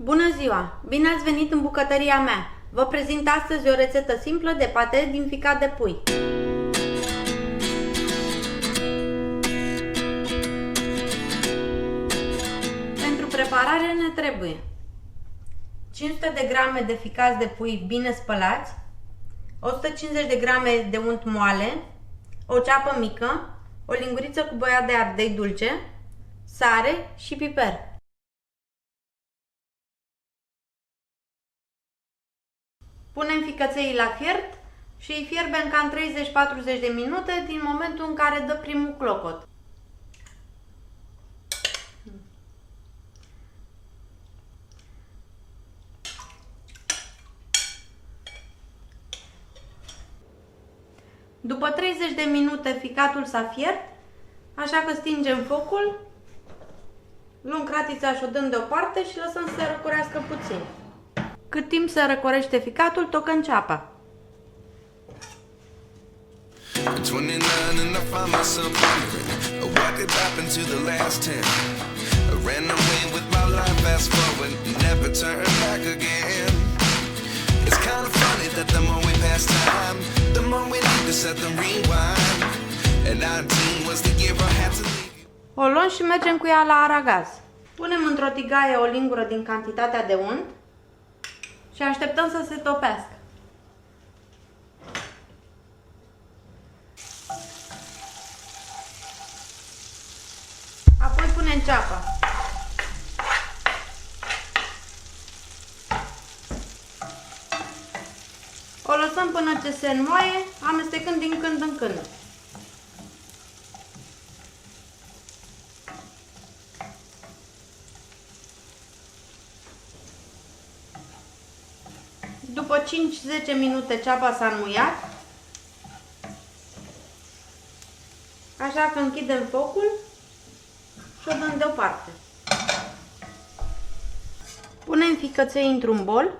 Bună ziua! Bine ați venit în bucătăria mea! Vă prezint astăzi o rețetă simplă de pate din ficat de pui. Pentru preparare ne trebuie 500 de grame de ficați de pui bine spălați, 150 de grame de unt moale, o ceapă mică, o linguriță cu băiat de ardei dulce, sare și piper. Punem ficăței la fiert și îi fierbem cam 30-40 de minute din momentul în care dă primul clocot. După 30 de minute ficatul s-a fiert, așa că stingem focul, luăm cratița și o dăm deoparte și lăsăm să se răcorească puțin. Cât timp se răcorește ficatul, tocăm ceapa. O luăm și mergem cu ea la aragaz. Punem într-o tigaie o lingură din cantitatea de unt și așteptăm să se topească. Apoi punem ceapa. O lăsăm până ce se înmoaie, amestecând din când în când. După 5-10 minute ceapa s-a înmuiat, așa că închidem focul și o dăm deoparte. Punem ficăței într-un bol.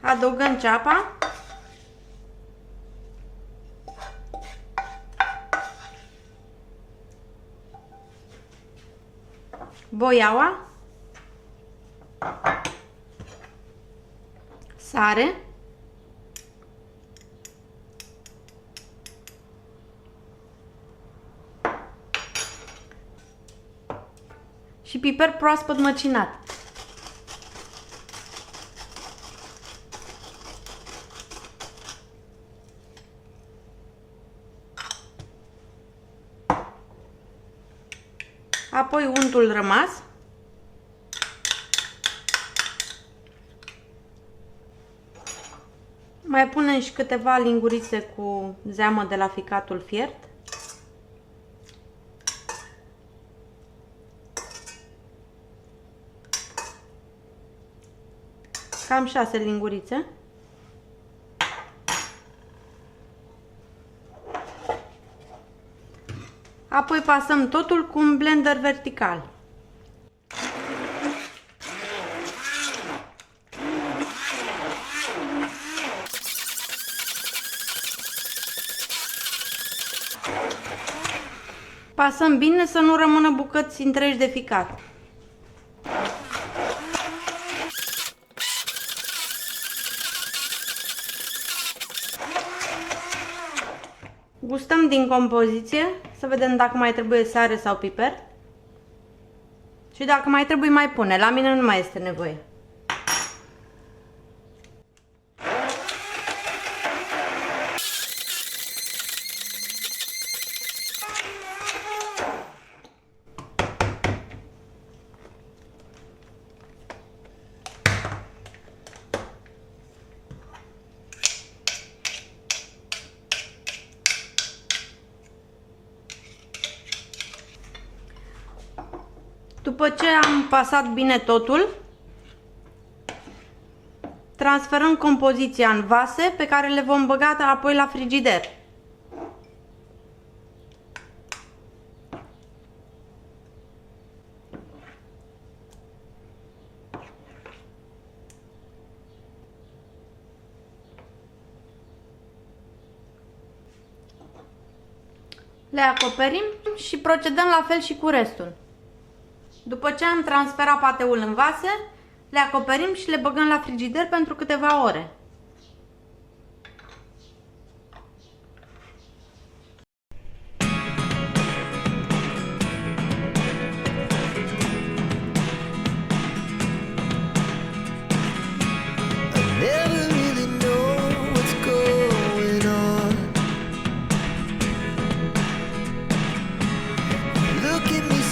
Adăugăm ceapa. Boiaua, sare, și piper proaspăt măcinat. Apoi untul rămas. Mai punem și câteva lingurițe cu zeamă de la ficatul fiert. Cam 6 lingurițe. Apoi pasăm totul cu un blender vertical. Pasăm bine să nu rămână bucăți întregi de ficat. Gustăm din compoziție, să vedem dacă mai trebuie sare sau piper. Și dacă mai trebuie, mai pune. La mine nu mai este nevoie. După ce am pasat bine totul, transferăm compoziția în vase pe care le vom băga apoi la frigider. Le acoperim și procedăm la fel și cu restul. După ce am transferat pateul în vase, le acoperim și le băgăm la frigider pentru câteva ore.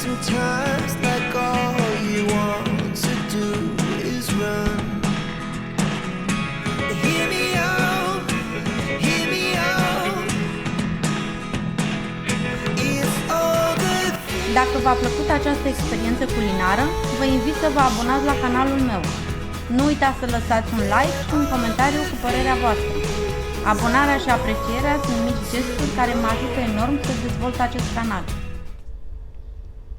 Sometimes like all you want to do is run. Hear me out, hear me out. It's all good. Dacă v-a plăcut această experiență culinară, vă invit să vă abonați la canalul meu. Nu uitați să lăsați un like și un comentariu cu părerea voastră. Abonarea și aprecierea sunt mici gesturi care mă ajută enorm să dezvolt acest canal.